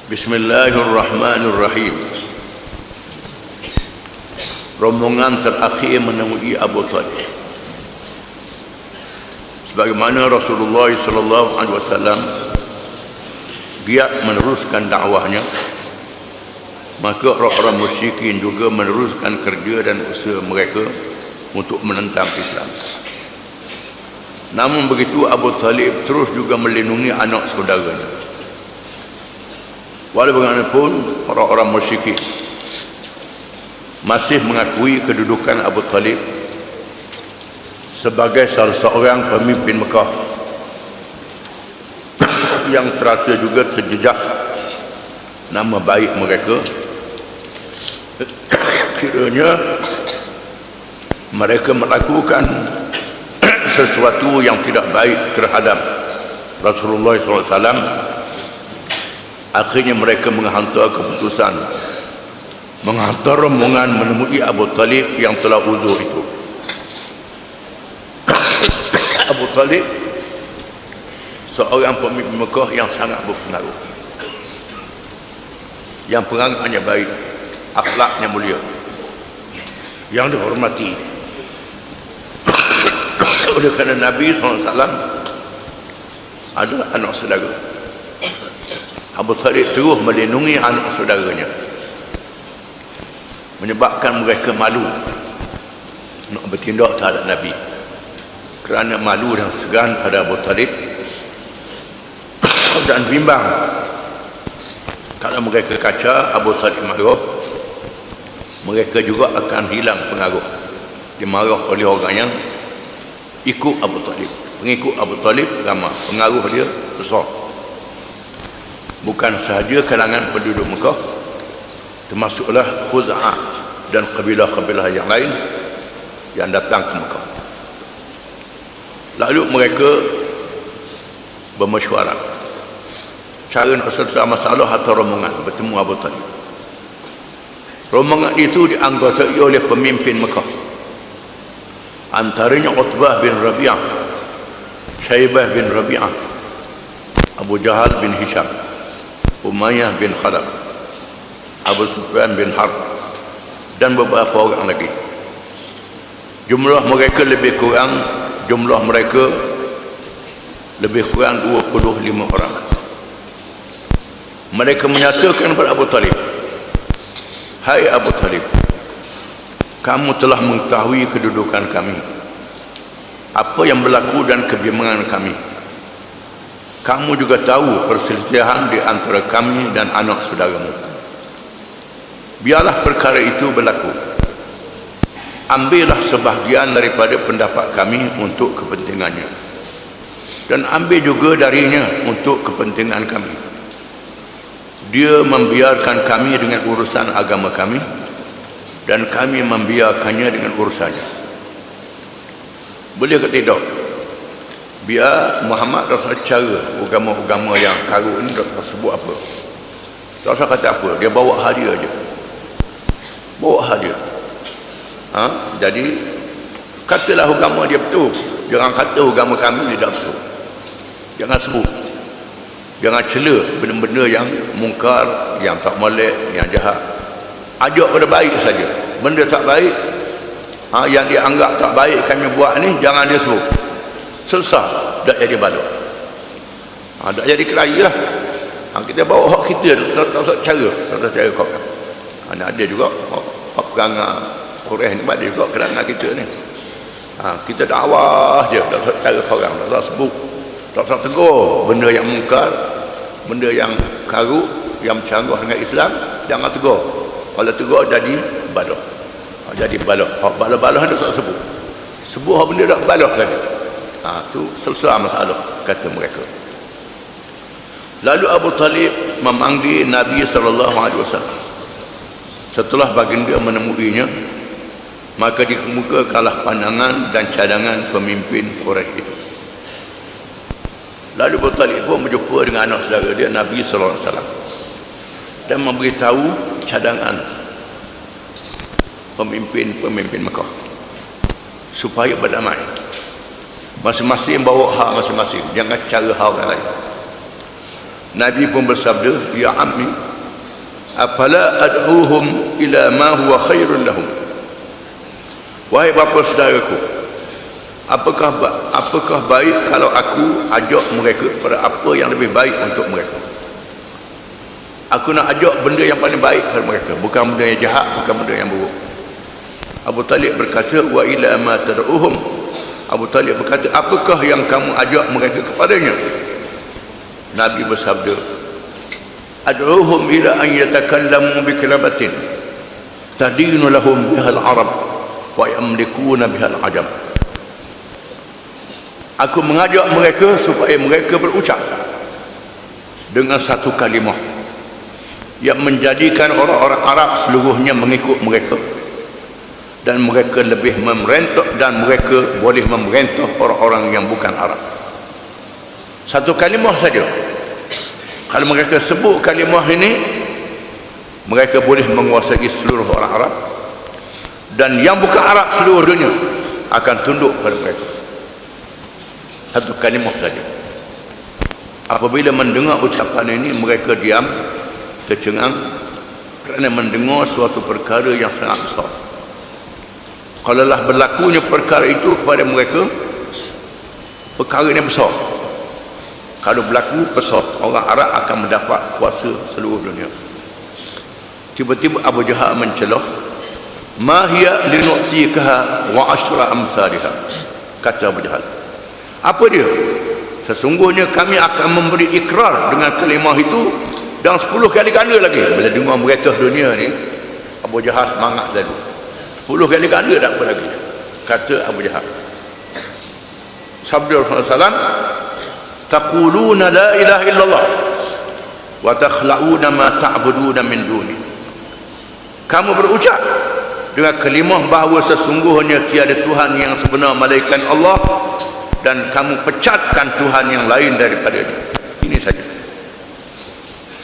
Bismillahirrahmanirrahim. Rombongan terakhir menemui Abu Talib. Sebagaimana Rasulullah SAW giat meneruskan dakwahnya, maka orang-orang musyrikin juga meneruskan kerja dan usaha mereka untuk menentang Islam. Namun begitu, Abu Talib terus juga melindungi anak saudaranya. Walau bagaimanapun, orang-orang musyrikin masih mengakui kedudukan Abu Talib sebagai salah seorang pemimpin Mekah yang terasa juga terjejas nama baik mereka. Kiranya mereka melakukan sesuatu yang tidak baik terhadap Rasulullah SAW, akhirnya mereka menghantar keputusan menghantar rombongan menemui Abu Talib yang telah uzur itu. Abu Talib seorang pemimpin Mekah yang sangat berpengaruh, yang perangannya baik, akhlaknya mulia, yang dihormati. Oleh kerana Nabi SAW adalah anak saudara, Abu Talib terus melindungi anak saudaranya, menyebabkan mereka malu nak bertindak terhadap Nabi. Kerana malu dan segan pada Abu Talib dan bimbang kalau mereka kaca Abu Talib marah, mereka juga akan hilang pengaruh. Dimarah oleh orang yang ikut Abu Talib, pengikut Abu Talib ramai, pengaruh dia besar. Bukan sahaja kalangan penduduk Mekah, termasuklah Khuza'ah dan kabilah-kabilah yang lain yang datang ke Mekah. Lalu mereka bermesyuarat cara nak selesai masalah atau rombongan bertemu Abu Talib. Rombongan itu dianggotai oleh pemimpin Mekah, antaranya Utbah bin Rabi'ah, Syaibah bin Rabi'ah, Abu Jahal bin Hisham, Umayyah bin Khalaf, Abu Sufyan bin Harb, dan beberapa orang lagi. Jumlah mereka lebih kurang 25 orang. Mereka menyatakan kepada Abu Talib, "Hai Abu Talib, kamu telah mengetahui kedudukan kami, apa yang berlaku dan kebimbangan kami. Kamu juga tahu perselisihan di antara kami dan anak saudaramu. Biarlah perkara itu berlaku. Ambillah sebahagian daripada pendapat kami untuk kepentingannya, dan ambil juga darinya untuk kepentingan kami. Dia membiarkan kami dengan urusan agama kami, dan kami membiarkannya dengan urusannya. Boleh ke tidak? Biar Muhammad rasa cara agama-agama yang karut ini tak sebut apa, tak usah kata apa, dia bawa hadiah je, bawa hadiah. Jadi katalah agama dia betul, jangan kata agama kami tidak betul. Jangan sebut, jangan cela benda-benda yang mungkar, yang tak molek, yang jahat. Ajak pada baik saja. Benda tak baik, yang dia anggap tak baik kami buat ni, jangan dia sebut. Selesai, tak jadi balok, tak jadi kelahi lah. Kita bawa hak kita, tak usah cara kau kan. Ada juga hak perangai Quraish ni, ada juga kerana kita ni. Kita dakwah je, tak usah cara orang, tak usah sebut, tak usah tegur benda yang mungkar, benda yang karut, yang bercanggah dengan Islam, jangan tegur. Kalau tegur jadi balok, jadi balok. Hak balok-balok tak usah sebut. Sebut hak benda tak balok lagi. Tu selesai masalah, kata mereka. Lalu Abu Talib memanggil Nabi SAW. Setelah baginda menemuinya, maka dikemukakanlah pandangan dan cadangan pemimpin Quraisy itu. Lalu Abu Talib pun berjumpa dengan anak saudara dia, Nabi SAW, dan memberitahu cadangan pemimpin Mekah supaya berdamai. Masing-masing bawa hak masing-masing, jangan cara hak orang lain. Nabi pun bersabda, ya ammi, afala ad'uhum ila ma huwa khairun lahum. Wahai bapa saudaraku, apakah baik kalau aku ajak mereka kepada apa yang lebih baik untuk mereka? Aku nak ajak benda yang paling baik kepada mereka, bukan benda yang jahat, bukan benda yang buruk. Abu Talib berkata, wa ila ma tad'uhum. Abu Talib berkata, apakah yang kamu ajak mereka kepadanya? Nabi bersabda, ad'uhum ila an yatakallamu bi kalimatin tadinu lahum bihal arab wa yamlikuna bihal ajam. Aku mengajak mereka supaya mereka berucap dengan satu kalimah yang menjadikan orang-orang Arab seluruhnya mengikut mereka, dan mereka lebih memerintah, dan mereka boleh memerintah orang-orang yang bukan Arab. Satu kalimah saja. Kalau mereka sebut kalimah ini, mereka boleh menguasai seluruh orang Arab, dan yang bukan Arab seluruh dunia akan tunduk pada mereka. Satu kalimah saja. Apabila mendengar ucapan ini, mereka diam, tercengang, kerana mendengar suatu perkara yang sangat besar. Kalaulah berlakunya perkara itu kepada mereka, perkara ini besar. Kalau berlaku besar, orang Arab akan mendapat kuasa seluruh dunia. Tiba-tiba Abu Jahal mencelah, ma hiya linu'tikaha wa ashra amsalha. Kata Abu Jahal, apa dia? Sesungguhnya kami akan memberi ikrar dengan kalimah itu dan 10 kali ganda lagi. Bila dengar meretah dunia ni, Abu Jahal semangat lalu. 10 kali ganda tak apa lagi. Kata Abu Jahal, sabda Rasulullah SAW, taquluna la ilaha illallah wa takhla'una ma ta'buduna min duni. Kamu berucap dengan kalimah bahawa sesungguhnya tiada Tuhan yang sebenar melainkan Allah, dan kamu pecatkan Tuhan yang lain daripadanya. Ini saja.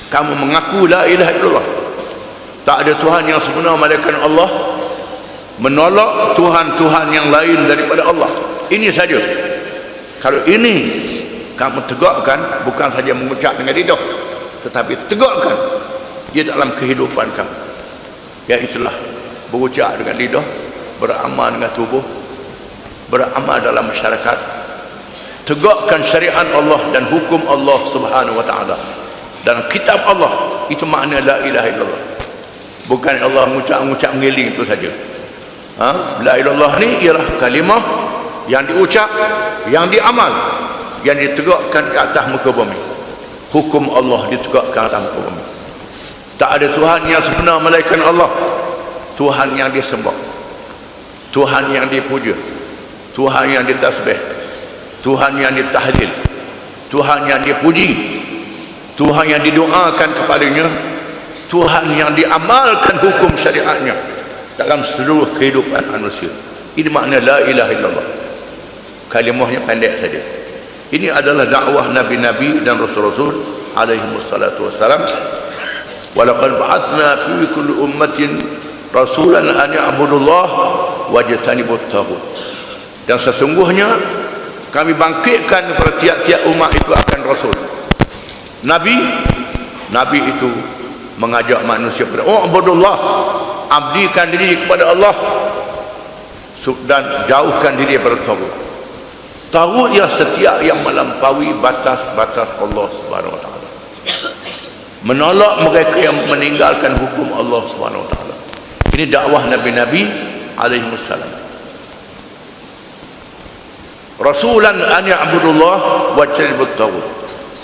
Kamu mengaku la ilaha illallah, tak ada Tuhan yang sebenar melainkan Allah, menolak Tuhan-Tuhan yang lain daripada Allah. Ini saja. Kalau ini kamu tegakkan, bukan saja mengucap dengan lidah, tetapi tegakkan dia dalam kehidupan kamu. Ya, itulah berucap dengan lidah, beramal dengan tubuh, beramal dalam masyarakat, tegakkan syariat Allah dan hukum Allah Subhanahu wa taala dan kitab Allah. Itu makna la ilaha illallah. Bukan Allah mengucap-ngucap mengiling itu saja. La ilaha illallah ni ialah kalimah yang diucap, yang diamal, yang ditegakkan ke atas muka bumi. Hukum Allah ditegakkan atas muka bumi. Tak ada Tuhan yang sebenar melainkan Allah. Tuhan yang disembah, Tuhan yang dipuja, Tuhan yang ditasbih, Tuhan yang ditahlil, Tuhan yang dipuji, Tuhan yang didoakan kepadanya, Tuhan yang diamalkan hukum syariatnya dalam seluruh kehidupan manusia. Ini makna la ilaha illallah. Kalimahnya pendek saja. Ini adalah dakwah nabi-nabi dan rasul-rasul alaihi wassalatu wassalam. Walaqad ba'athna fi kulli ummatin rasulan an ya'budullah wajtanibut taghut. Dan sesungguhnya kami bangkitkan kepada tiap-tiap umat itu akan rasul. Nabi itu mengajak manusia kepada ubudullah, abdikan diri kepada Allah dan jauhkan diri daripada taghut. Taghut ialah setiap yang melampaui batas-batas Allah Subhanahu wa taala. Menolak mereka yang meninggalkan hukum Allah Subhanahu wa taala. Ini dakwah nabi-nabi alaihi wassalam. Rasulan an ya'budullah wa yajtanibut taghut.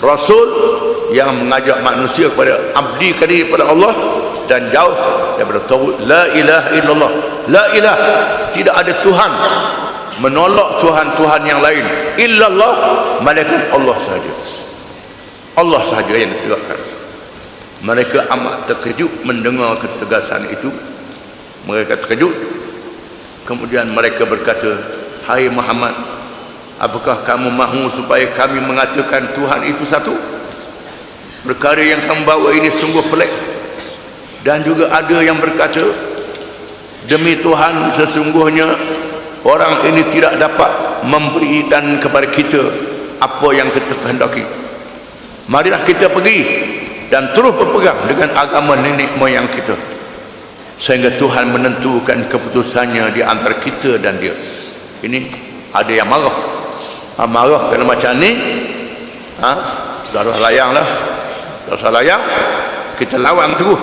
Rasul yang mengajak manusia kepada abdi diri kepada Allah dan jauh daripada taghut. La ilaha illallah. La ilaha, tidak ada Tuhan, menolak Tuhan-Tuhan yang lain, illallah, malaikat Allah sahaja. Allah sahaja yang ditegakkan. Mereka amat terkejut mendengar ketegasan itu. Mereka terkejut. Kemudian mereka berkata, hai Muhammad, apakah kamu mahu supaya kami mengatakan Tuhan itu satu? Perkara yang kamu bawa ini sungguh pelik. Dan juga ada yang berkata, demi Tuhan, sesungguhnya orang ini tidak dapat memberikan kepada kita apa yang kita kehendaki. Marilah kita pergi dan terus berpegang dengan agama nenek moyang kita sehingga Tuhan menentukan keputusannya di antara kita dan dia. Ini ada yang marah. Marah kerana macam ni, darah layang lah. Darah layang, kita lawan terus.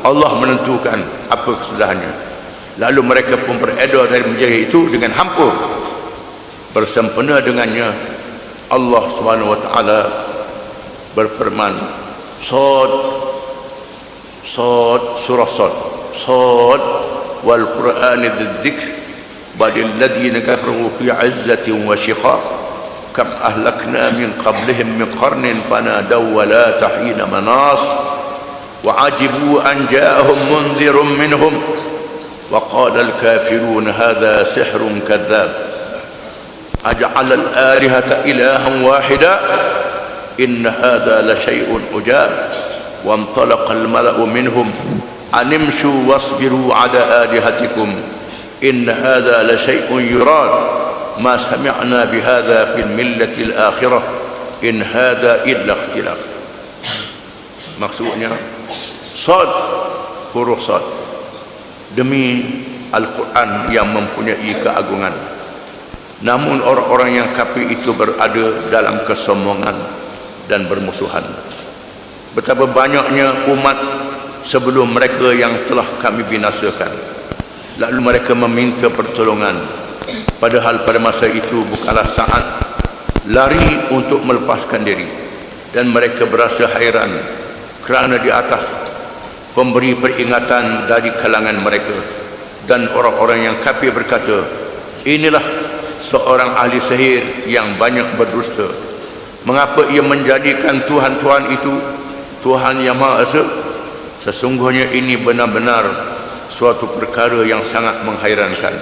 Allah menentukan apa kesudahannya. Lalu mereka pun beredar dari menjadi itu dengan hampur. Bersempena dengannya, Allah Subhanahu wa taala berfirman, surah Sad wal Qur'an dzikr badil ladzina kafaru fi 'izzatin wa shiqaq kam ahlakna min qablihim min qarnin fanadaw wa la tahina manas wa ajibu an ja'ahum munzirun minhum wa qala al kafirun hadha sihrun kadzdzab aj'ala al alihata ilahan wahida in hadha la shay'un ujab wa antalaqa al mala'u minhum animshu wasbiru ala alihatikum in hadha la shay'un yurad ma sami'na bihadha fil millati al akhirah in hadha illa ikhtilaf. Maksudnya Sad, huruf Sad, demi Al-Quran yang mempunyai keagungan, namun orang-orang yang kafir itu berada dalam kesombongan dan bermusuhan. Betapa banyaknya umat sebelum mereka yang telah kami binasakan, lalu mereka meminta pertolongan, padahal pada masa itu bukanlah saat lari untuk melepaskan diri, dan mereka berasa hairan kerana di atas pemberi peringatan dari kalangan mereka, dan orang-orang yang kafir berkata, inilah seorang ahli sihir yang banyak berdusta. Mengapa ia menjadikan Tuhan-Tuhan itu Tuhan yang Maha Esa? Sesungguhnya ini benar-benar suatu perkara yang sangat menghairankan.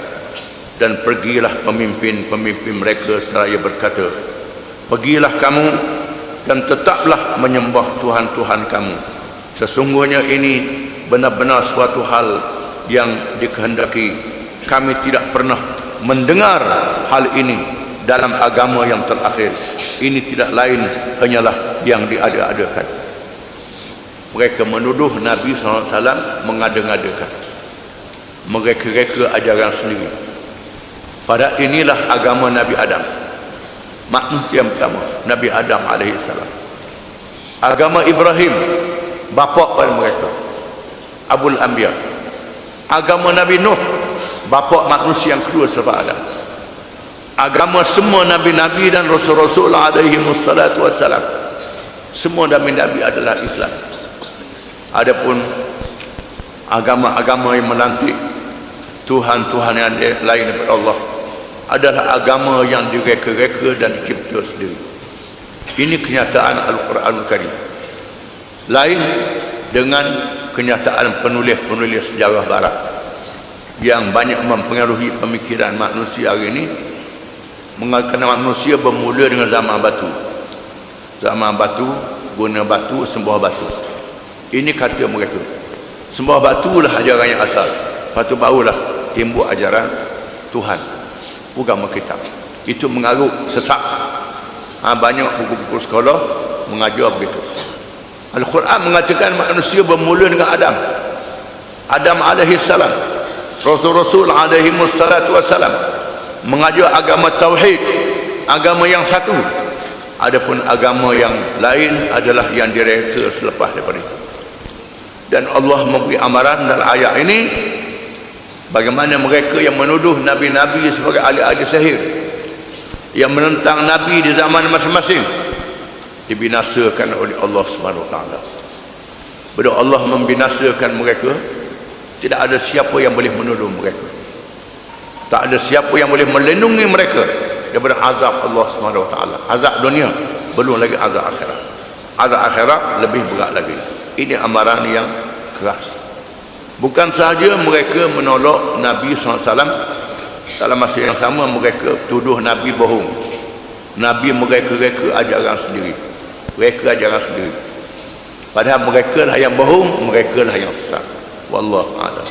Dan pergilah pemimpin-pemimpin mereka seraya berkata, pergilah kamu dan tetaplah menyembah Tuhan-Tuhan kamu. Sesungguhnya ini benar-benar suatu hal yang dikehendaki. Kami tidak pernah mendengar hal ini dalam agama yang terakhir. Ini tidak lain hanyalah yang diada-adakan. Mereka menuduh Nabi SAW mengada-ngadakan, mereka-reka ajaran sendiri. Pada inilah agama Nabi Adam, manusia pertama, Nabi Adam AS. Agama Ibrahim, bapa pada mereka, Abul Anbiya. Agama Nabi Nuh, bapa manusia yang kedua selepas Adam. Agama semua nabi-nabi dan rasul-rasul alaihi wassalatu wassalam, semua nabi-nabi adalah Islam. Adapun agama-agama yang menanti Tuhan-Tuhan yang lain daripada Allah adalah agama yang direka-reka dan dicipta sendiri. Ini kenyataan Al-Quranul Karim. Lain dengan kenyataan penulis-penulis sejarah barat yang banyak mempengaruhi pemikiran manusia hari ini, mengatakan manusia bermula dengan zaman batu. Zaman batu, guna batu, sembah batu. Ini kata mereka. Sembah batu lah ajaran yang asal. Lepas tu barulah timbul ajaran Tuhan, agama kitab. Itu mengarut sesat. Banyak buku-buku sekolah mengajar begitu. Al-Quran mengatakan manusia bermula dengan Adam. Adam alaihi salam, Rasul-Rasul alaihi wassalatu wassalam mengajar agama tauhid, agama yang satu. Adapun agama yang lain adalah yang direka selepas daripada itu. Dan Allah memberi amaran dalam ayat ini bagaimana mereka yang menuduh nabi-nabi sebagai ahli-ahli sihir, yang menentang nabi di zaman masing-masing, dibinasakan oleh Allah Subhanahu wa taala. Bila Allah membinasakan mereka, tidak ada siapa yang boleh menuduh mereka. Tak ada siapa yang boleh melindungi mereka daripada azab Allah Subhanahu wa taala. Azab dunia, belum lagi azab akhirat. Azab akhirat lebih berat lagi. Ini amaran yang keras. Bukan sahaja mereka menolak Nabi SAW, dalam masa yang sama mereka tuduh Nabi bohong. Nabi mereka-reka ajaran sendiri, mereka ajaran sendiri. Padahal mereka lah yang bohong, mereka lah yang sesat. Wallahu a'lam.